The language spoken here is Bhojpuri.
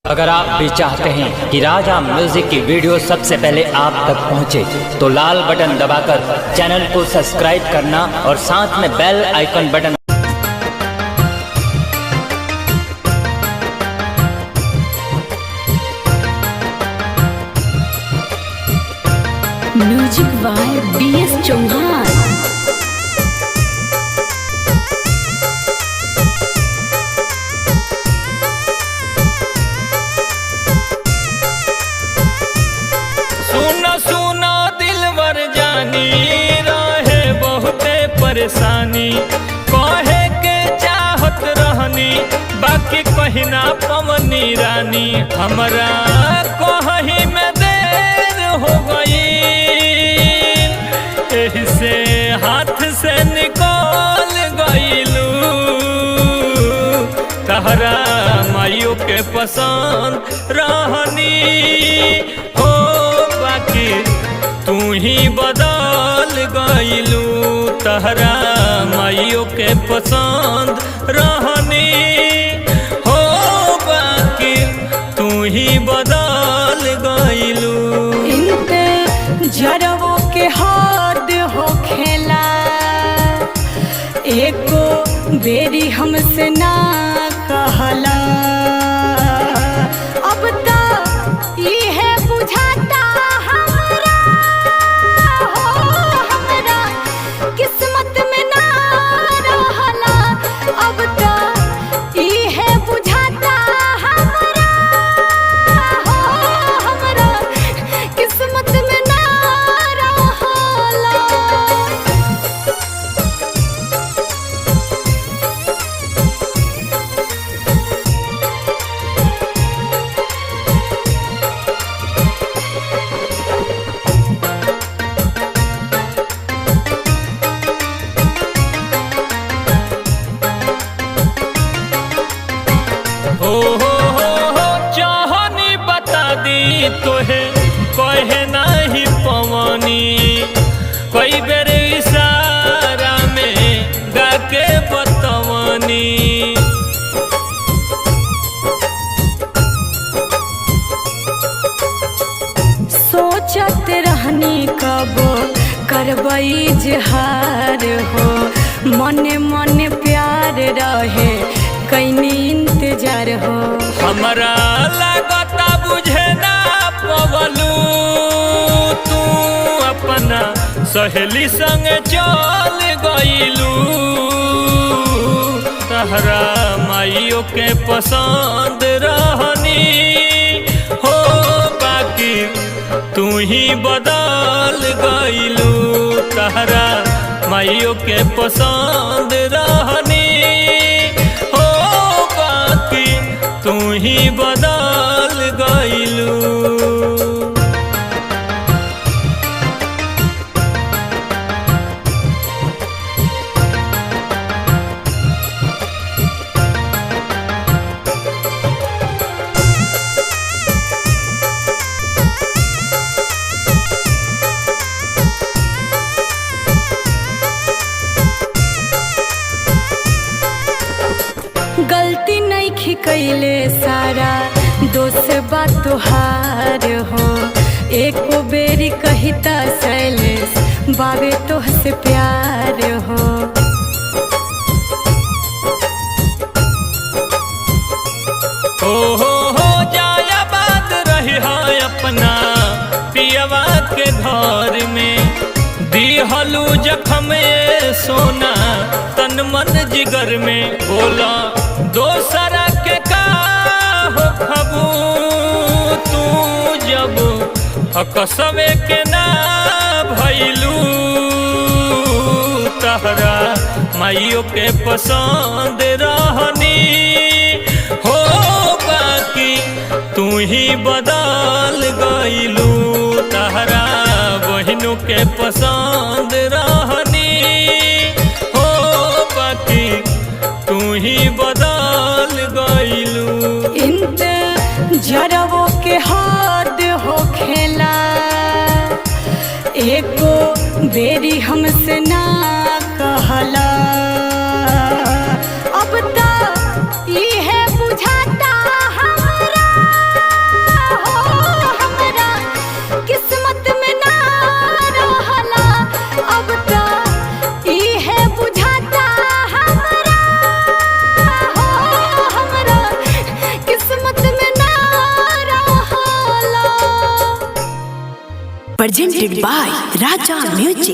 अगर आप भी चाहते हैं कि राजा म्यूजिक की वीडियो सबसे पहले आप तक पहुंचे, तो लाल बटन दबाकर चैनल को सब्सक्राइब करना और साथ में bell icon button. Music by BS Chauhan. सुना दिलवर जानी रहे बहुते परेशानी, कहे के चाहत रहनी बाकी कहीं ना पवनी रानी। हमरा कहीं में देर हो गई, एही से हाथ से निकल गईलू। तहरा माइयों के पसंद रहनी हो, बाकी तू ही बदल गईलू। तहरा माइयों के पसंद रहनी हो, बाकी तू ही बदल गईलू। इनते जरवो के हाथ हो खेला, एको बेरी हमसे ना कहला। अब तो इहे बुझाता हमरा हो, हमरा किस्मत में ना रहला। अब तो इहे बुझाता हमरा हो, हमरा किस्मत में ना रहला। हो चाहनी बता दी तोहे, कहे नहीं पवनी। कई बेर इशारा में गा के बतवनी। सोचत रहनी कब करबई इजहार हो, मने मने प्यार रहे कैनी इंतजार हो। हमरा लगता बुझे ना पवलू, तू अपना सहेली संग चल गईलू। तहरा माइयों के पसंद रहनी हो, बाकी तू ही बदल गईलू। तहरा माइयों के पसंद रहनी हो, बाकी तू ही बदल गईलू। गलती नहीं खिकैले, सारा दोस्त बा तोहार हो। एको बेरी कहिता शैलेश बाबे तोहसे प्यार हो। हो जाया बात रही है अपना पियवा के घर में। दिहलू जखम सोना तन मन जिगर में। बोला दोसरा के का हो खबू, तू जब हकसवे के ना भैलू। तहरा माइयों के पसंद रहनी हो, बाकी तू ही बदल गईलू। तहरा बहनों के पसंद रहनी हो, बाकी तू ही बदल गईलू। इनते जरवो के हाथ हो खेला, एको बेरी हमसे ना कहला। अब तो इहे बुझाता हमरा presented by Raja Music.